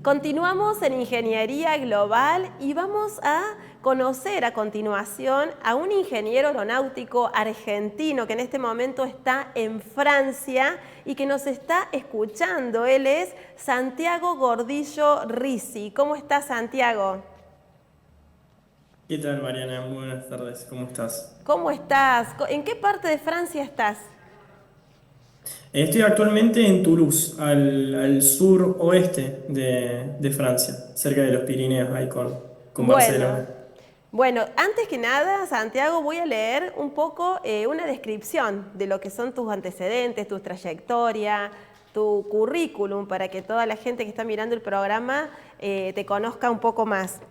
Continuamos en Ingeniería Global y vamos a conocer a continuación a un ingeniero aeronáutico argentino que en este momento está en Francia y que nos está escuchando. Él es Santiago Gordillo Risi. ¿Cómo estás, Santiago? ¿Qué tal, Mariana? Muy buenas tardes, ¿cómo estás? ¿Cómo estás? ¿En qué parte de Francia estás? Estoy actualmente en Toulouse, al sur oeste de Francia, cerca de los Pirineos, ahí con Bueno, Barcelona. bueno, antes que nada, Santiago, voy a leer un poco una descripción de lo que son tus antecedentes, tu trayectoria, tu currículum, para que toda la gente que está mirando el programa te conozca un poco más.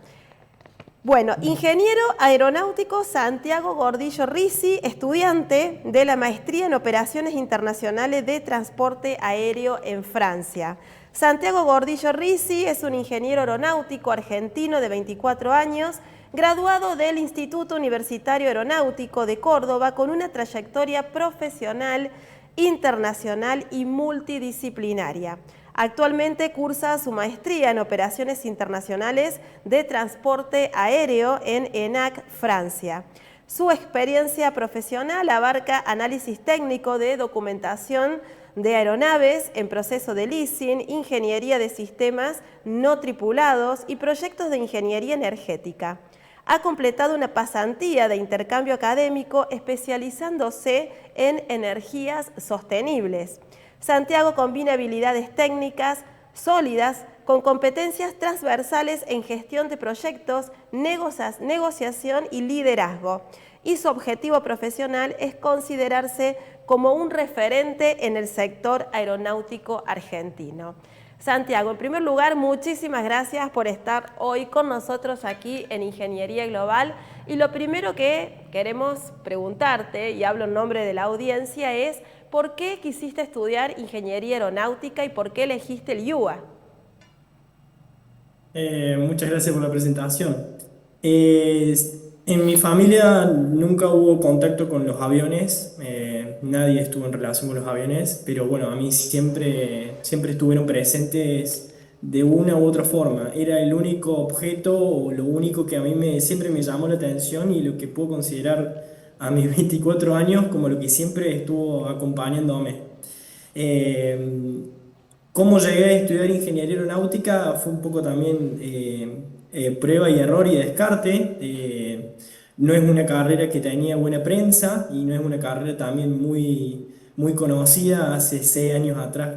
Bueno, ingeniero aeronáutico Santiago Gordillo Risi, estudiante de la maestría en Operaciones Internacionales de Transporte Aéreo en Francia. Santiago Gordillo Risi es un ingeniero aeronáutico argentino de 24 años, graduado del Instituto Universitario Aeronáutico de Córdoba con una trayectoria profesional, internacional y multidisciplinaria. Actualmente cursa su maestría en Operaciones Internacionales de Transporte Aéreo en ENAC, Francia. Su experiencia profesional abarca análisis técnico de documentación de aeronaves en proceso de leasing, ingeniería de sistemas no tripulados y proyectos de ingeniería energética. Ha completado una pasantía de intercambio académico especializándose en energías sostenibles. Santiago combina habilidades técnicas sólidas con competencias transversales en gestión de proyectos, negociación y liderazgo. Y su objetivo profesional es considerarse como un referente en el sector aeronáutico argentino. Santiago, en primer lugar, muchísimas gracias por estar hoy con nosotros aquí en Ingeniería Global. Y lo primero que queremos preguntarte, y hablo en nombre de la audiencia, es ¿por qué quisiste estudiar Ingeniería Aeronáutica y por qué elegiste el IUA? Muchas gracias por la presentación. En mi familia nunca hubo contacto con los aviones, nadie estuvo en relación con los aviones, pero bueno, a mí siempre estuvieron presentes de una u otra forma. Era el único objeto o lo único que a siempre me llamó la atención y lo que puedo considerar a mis 24 años como lo que siempre estuvo acompañándome. Eh, Cómo llegué a estudiar ingeniería aeronáutica fue un poco también prueba y error y descarte. No es una carrera que tenía buena prensa y no es una carrera también muy conocida hace 6 años atrás,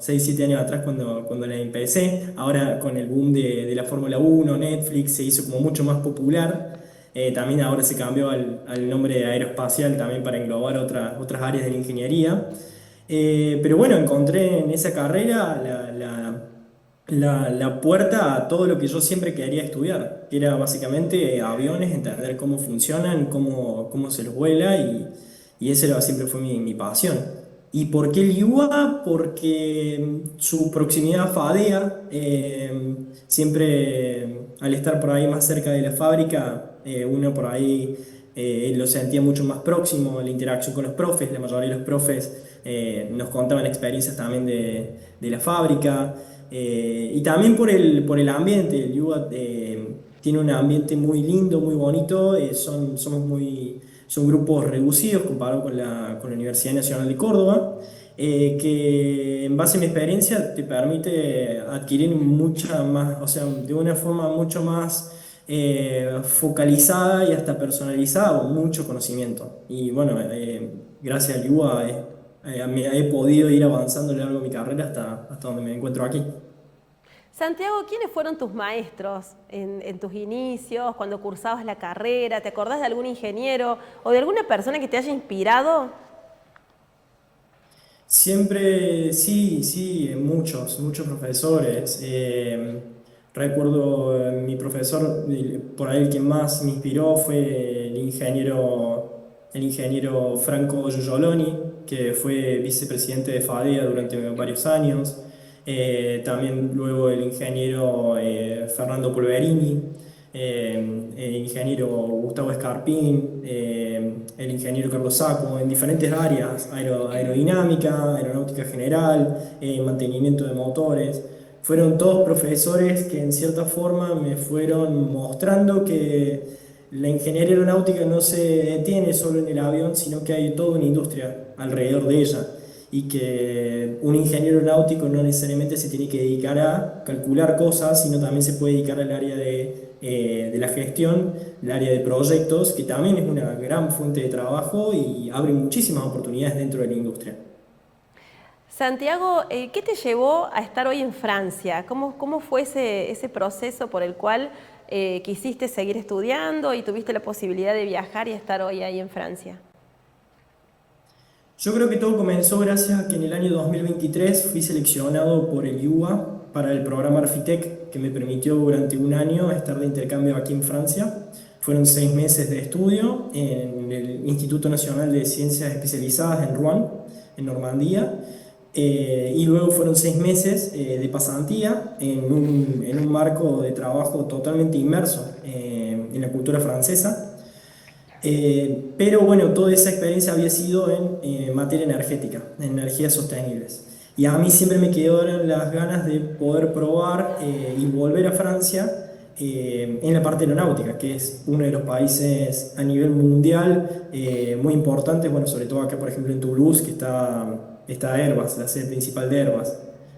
7 años atrás cuando la empecé. Ahora con el boom de la Fórmula 1 Netflix se hizo como mucho más popular. También ahora se cambió al nombre de aeroespacial también para englobar otras áreas de la ingeniería. Pero bueno, encontré en esa carrera la puerta a todo lo que yo siempre quería estudiar, que era básicamente aviones, entender cómo funcionan, cómo se los vuela y siempre fue mi pasión. ¿Y por qué el IUA? Porque su proximidad a FADEA, siempre al estar por ahí más cerca de la fábrica, uno por ahí lo sentía mucho más próximo, la interacción con los profes, la mayoría de los profes nos contaban experiencias también de la fábrica y también por el ambiente. El UBA tiene un ambiente muy lindo, muy bonito, son grupos reducidos comparado con la Universidad Nacional de Córdoba. Que en base a mi experiencia te permite adquirir mucha más, o sea, de una forma mucho más focalizada y hasta personalizada, mucho conocimiento. Y bueno, gracias al IUA he podido ir avanzando a lo largo de mi carrera hasta donde me encuentro aquí. Santiago, ¿quiénes fueron tus maestros en tus inicios, cuando cursabas la carrera? ¿Te acordás de algún ingeniero o de alguna persona que te haya inspirado? Siempre, sí, sí, muchos profesores. Recuerdo mi profesor, por ahí el que más me inspiró fue el ingeniero Franco Giugioloni, que fue vicepresidente de FADEA durante varios años. También luego el ingeniero Fernando Polverini, el ingeniero Gustavo Escarpín. el ingeniero Carlos Saco, en diferentes áreas, aerodinámica, aeronáutica general, mantenimiento de motores. Fueron todos profesores que en cierta forma me fueron mostrando que la ingeniería aeronáutica no se detiene solo en el avión, sino que hay toda una industria alrededor de ella y que un ingeniero aeronáutico no necesariamente se tiene que dedicar a calcular cosas, sino también se puede dedicar al área de la gestión, el área de proyectos, que también es una gran fuente de trabajo y abre muchísimas oportunidades dentro de la industria. Santiago, ¿qué te llevó a estar hoy en Francia? ¿Cómo fue ese proceso por el cual quisiste seguir estudiando y tuviste la posibilidad de viajar y estar hoy ahí en Francia? Yo creo que todo comenzó gracias a que en el año 2023 fui seleccionado por el IUA para el programa Arfitec, que me permitió durante un año estar de intercambio aquí en Francia. Fueron 6 meses de estudio en el Instituto Nacional de Ciencias Especializadas en Rouen, en Normandía. Y luego fueron 6 meses de pasantía en un marco de trabajo totalmente inmerso en la cultura francesa. Pero bueno, toda esa experiencia había sido en materia energética, en energías sostenibles. Y a mí siempre me quedaron las ganas de poder probar y volver a Francia en la parte aeronáutica, que es uno de los países a nivel mundial muy importantes, bueno, sobre todo acá, por ejemplo, en Toulouse, que está Airbus, la sede principal de Airbus.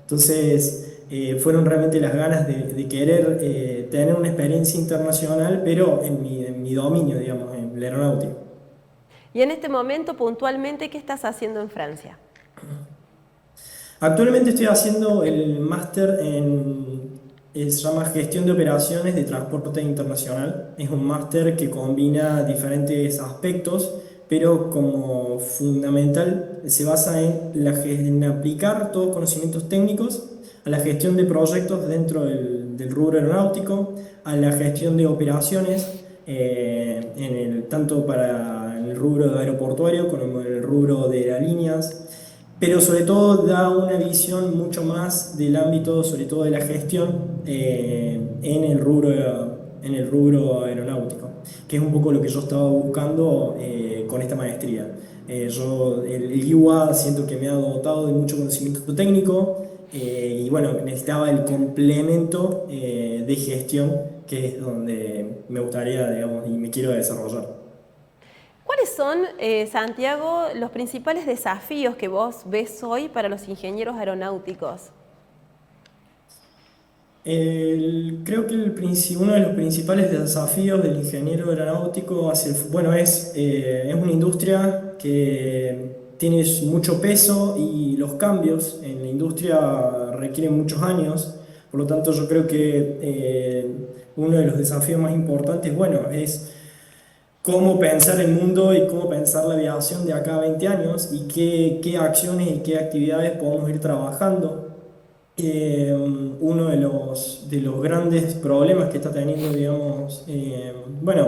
Entonces, fueron realmente las ganas de querer tener una experiencia internacional, pero en mi dominio, digamos, en la aeronáutica. Y en este momento, puntualmente, ¿qué estás haciendo en Francia? Actualmente estoy haciendo el máster se llama Gestión de Operaciones de Transporte Internacional. Es un máster que combina diferentes aspectos, pero como fundamental se basa en aplicar todos conocimientos técnicos a la gestión de proyectos dentro del rubro aeronáutico, a la gestión de operaciones, tanto para el rubro aeroportuario como en el rubro de aerolíneas, pero sobre todo da una visión mucho más del ámbito, sobre todo de la gestión en el rubro aeronáutico, que es un poco lo que yo estaba buscando con esta maestría. El IUA siento que me ha dotado de mucho conocimiento técnico y bueno, necesitaba el complemento de gestión, que es donde me gustaría, digamos, y me quiero desarrollar. ¿Cuáles son, Santiago, los principales desafíos que vos ves hoy para los ingenieros aeronáuticos? Creo que uno de los principales desafíos del ingeniero aeronáutico bueno, es una industria que tiene mucho peso y los cambios en la industria requieren muchos años. Por lo tanto, yo creo que uno de los desafíos más importantes, bueno, es cómo pensar el mundo y cómo pensar la aviación de acá a 20 años y qué acciones y qué actividades podemos ir trabajando. Uno de los grandes problemas que está teniendo, digamos, bueno,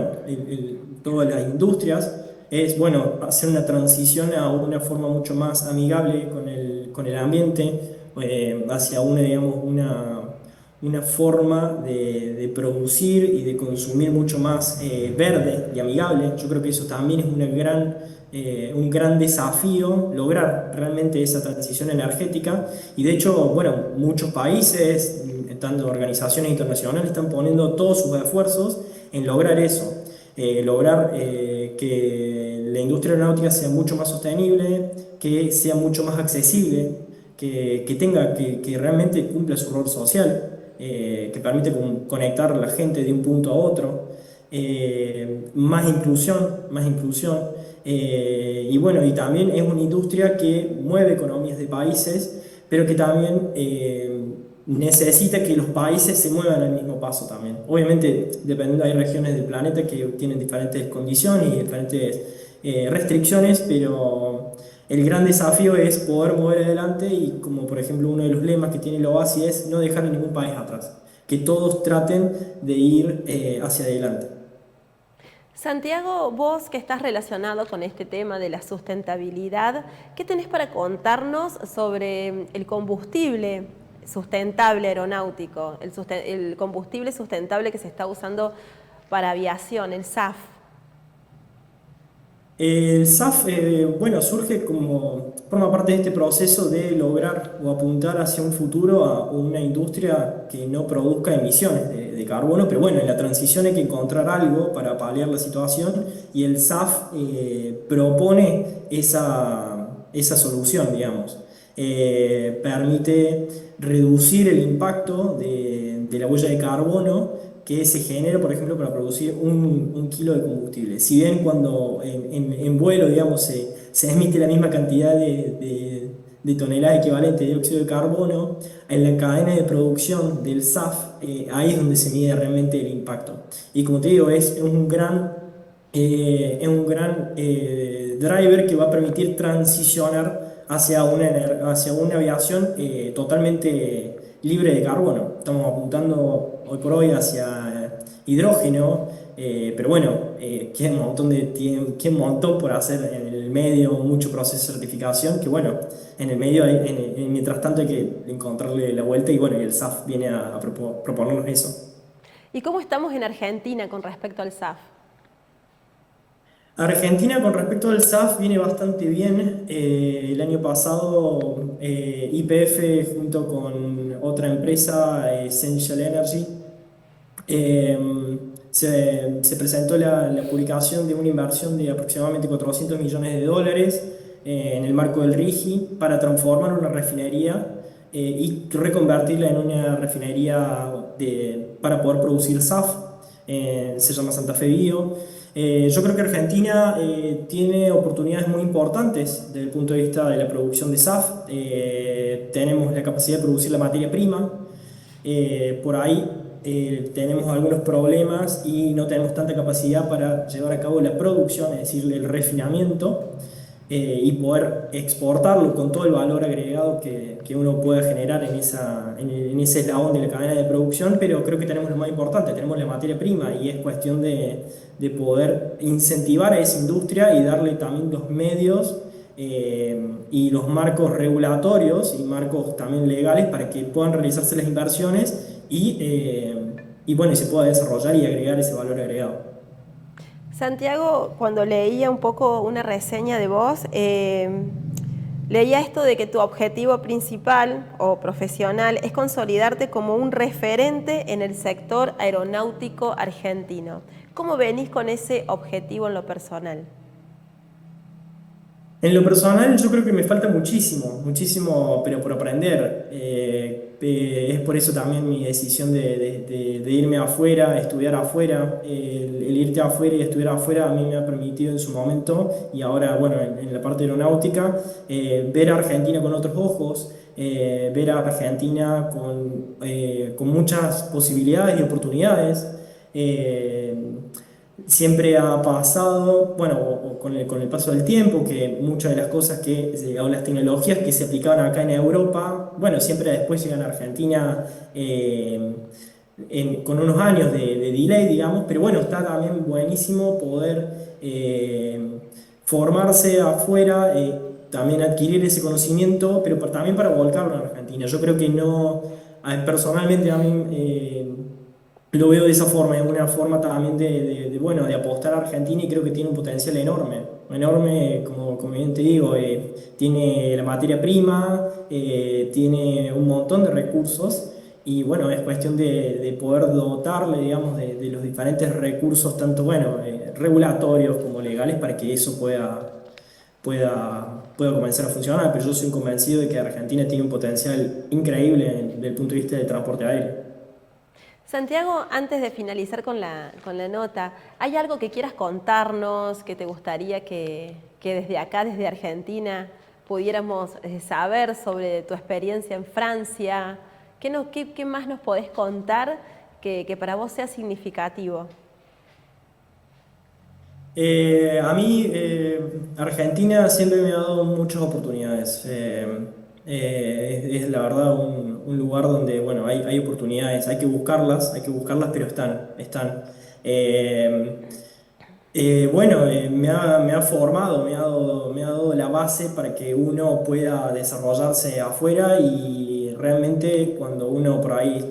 todas las industrias es, bueno, hacer una transición a una forma mucho más amigable con el ambiente, hacia digamos, una forma de producir y de consumir mucho más verde y amigable. Yo creo que eso también es un gran desafío, lograr realmente esa transición energética. Y de hecho, bueno, muchos países, tanto organizaciones internacionales, están poniendo todos sus esfuerzos en lograr eso. Lograr que la industria aeronáutica sea mucho más sostenible, que sea mucho más accesible, que realmente cumpla su rol social, que permite conectar a la gente de un punto a otro, más inclusión, más inclusión. Y bueno, y también es una industria que mueve economías de países, pero que también necesita que los países se muevan al mismo paso también. Obviamente, dependiendo, hay regiones del planeta que tienen diferentes condiciones y diferentes restricciones, pero el gran desafío es poder mover adelante y como por ejemplo uno de los lemas que tiene la OASI es no dejar a ningún país atrás, que todos traten de ir hacia adelante. Santiago, vos que estás relacionado con este tema de la sustentabilidad, ¿qué tenés para contarnos sobre el combustible sustentable aeronáutico, el combustible sustentable que se está usando para aviación, el SAF? El SAF, bueno, surge como, forma parte de este proceso de lograr o apuntar hacia un futuro a una industria que no produzca emisiones de carbono, pero bueno, en la transición hay que encontrar algo para paliar la situación y el SAF propone esa solución, digamos. Permite reducir el impacto de la huella de carbono que se genera, por ejemplo, para producir un kilo de combustible. Si bien cuando en vuelo, digamos, se emite la misma cantidad de toneladas equivalentes de dióxido de carbono, en la cadena de producción del SAF, ahí es donde se mide realmente el impacto. Y como te digo, es un gran driver que va a permitir transicionar hacia una aviación totalmente libre de carbono. Estamos apuntando hoy por hoy hacia hidrógeno, pero bueno, queda queda un montón por hacer en el medio, mucho proceso de certificación, que bueno, en el medio, mientras tanto hay que encontrarle la vuelta y bueno, y el SAF viene a proponernos eso. ¿Y cómo estamos en Argentina con respecto al SAF? Argentina con respecto al SAF viene bastante bien. El año pasado YPF junto con otra empresa, Essential Energy, eh, se presentó la publicación de una inversión de aproximadamente 400 millones de dólares en el marco del RIGI para transformar una refinería y reconvertirla en una refinería para poder producir SAF. Se llama Santa Fe Bio. Yo creo que Argentina tiene oportunidades muy importantes desde el punto de vista de la producción de SAF. Tenemos la capacidad de producir la materia prima. Por ahí tenemos algunos problemas y no tenemos tanta capacidad para llevar a cabo la producción, es decir, el refinamiento, y poder exportarlo con todo el valor agregado que uno pueda generar en ese eslabón de la cadena de producción, pero creo que tenemos lo más importante, tenemos la materia prima y es cuestión de poder incentivar a esa industria y darle también los medios y los marcos regulatorios y marcos también legales para que puedan realizarse las inversiones y bueno, y se pueda desarrollar y agregar ese valor agregado. Santiago, cuando leía un poco una reseña de vos, leía esto de que tu objetivo principal o profesional es consolidarte como un referente en el sector aeronáutico argentino. ¿Cómo venís con ese objetivo en lo personal? En lo personal, yo creo que me falta muchísimo, muchísimo, pero por aprender. Es por eso también mi decisión de irme afuera, estudiar afuera. El irte afuera y estudiar afuera a mí me ha permitido en su momento, y ahora, bueno, en la parte aeronáutica, ver a Argentina con otros ojos, ver a Argentina con muchas posibilidades y oportunidades. Eh, Siempre ha pasado, bueno, o con el paso del tiempo, que muchas de las cosas o las tecnologías que se aplicaban acá en Europa, bueno, siempre después llegan a Argentina con unos años de delay, digamos, pero bueno, está también buenísimo poder formarse afuera, también adquirir ese conocimiento, pero también para volcarlo en Argentina. Yo creo que no, personalmente a mí lo veo de esa forma, es una forma también bueno, de apostar a Argentina y creo que tiene un potencial enorme, enorme, como bien te digo, tiene la materia prima, tiene un montón de recursos y bueno, es cuestión de poder dotarle, digamos, de los diferentes recursos, tanto, bueno, regulatorios como legales, para que eso pueda comenzar a funcionar, pero yo soy convencido de que Argentina tiene un potencial increíble desde el punto de vista del transporte aéreo. Santiago, antes de finalizar con la nota, ¿hay algo que quieras contarnos, que te gustaría que desde acá, desde Argentina, pudiéramos saber sobre tu experiencia en Francia? ¿Qué más nos podés contar que para vos sea significativo? A mí, Argentina siempre me ha dado muchas oportunidades. Es la verdad un lugar donde, bueno, hay oportunidades, hay que buscarlas, pero están. Eh, bueno, me ha formado, me ha dado la base para que uno pueda desarrollarse afuera y realmente cuando uno por ahí,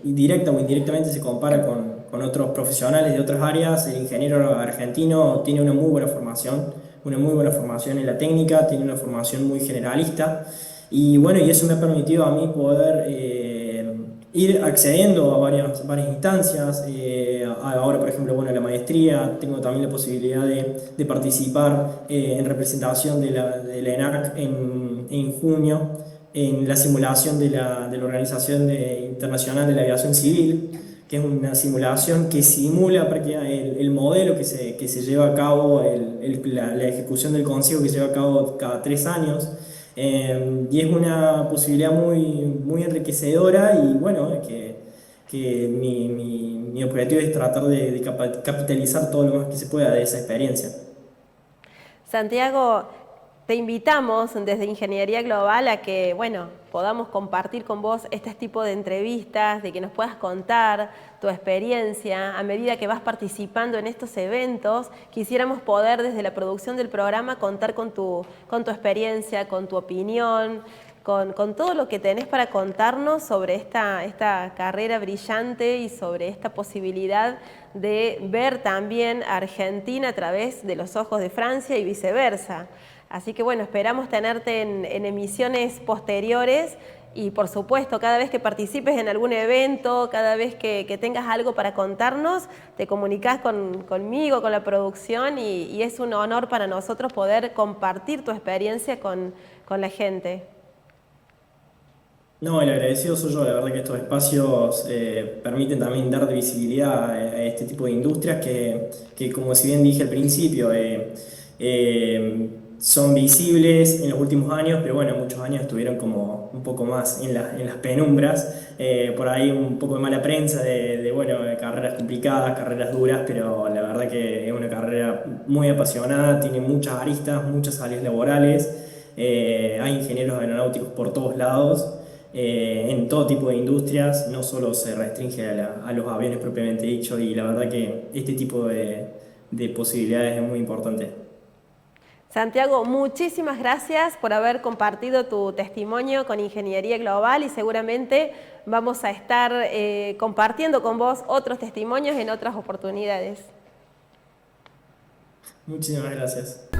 directa o indirectamente, se compara con otros profesionales de otras áreas. El ingeniero argentino tiene una muy buena formación en la técnica, tiene una formación muy generalista. Y bueno, y eso me ha permitido a mí poder ir accediendo a varias instancias. Ahora, por ejemplo, bueno, la maestría, tengo también la posibilidad de participar en representación de la ENARC en junio, en la simulación de la Organización Internacional de la Aviación Civil, que es una simulación que simula prácticamente el modelo que se lleva a cabo, la ejecución del consejo que se lleva a cabo cada 3 años. Y es una posibilidad muy enriquecedora y bueno, que mi objetivo es tratar de capitalizar todo lo más que se pueda de esa experiencia. Santiago, te invitamos desde Ingeniería Global a que, bueno, podamos compartir con vos este tipo de entrevistas, de que nos puedas contar tu experiencia. A medida que vas participando en estos eventos, quisiéramos poder desde la producción del programa contar con tu experiencia, con tu opinión, con todo lo que tenés para contarnos sobre esta carrera brillante y sobre esta posibilidad de ver también a Argentina a través de los ojos de Francia y viceversa. Así que bueno, esperamos tenerte en emisiones posteriores y por supuesto, cada vez que participes en algún evento, cada vez que tengas algo para contarnos, te comunicás conmigo, con la producción y es un honor para nosotros poder compartir tu experiencia con la gente. No, el agradecido soy yo. La verdad que estos espacios permiten también dar visibilidad a este tipo de industrias que como si bien dije al principio, son visibles en los últimos años, pero bueno, muchos años estuvieron como un poco más en las penumbras. Por ahí un poco de mala prensa bueno, de carreras complicadas, carreras duras, pero la verdad que es una carrera muy apasionada, tiene muchas aristas, muchas áreas laborales. Hay ingenieros aeronáuticos por todos lados, en todo tipo de industrias, no solo se restringe a los aviones propiamente dicho, y la verdad que este tipo de posibilidades es muy importante. Santiago, muchísimas gracias por haber compartido tu testimonio con Ingeniería Global y seguramente vamos a estar compartiendo con vos otros testimonios en otras oportunidades. Muchísimas gracias.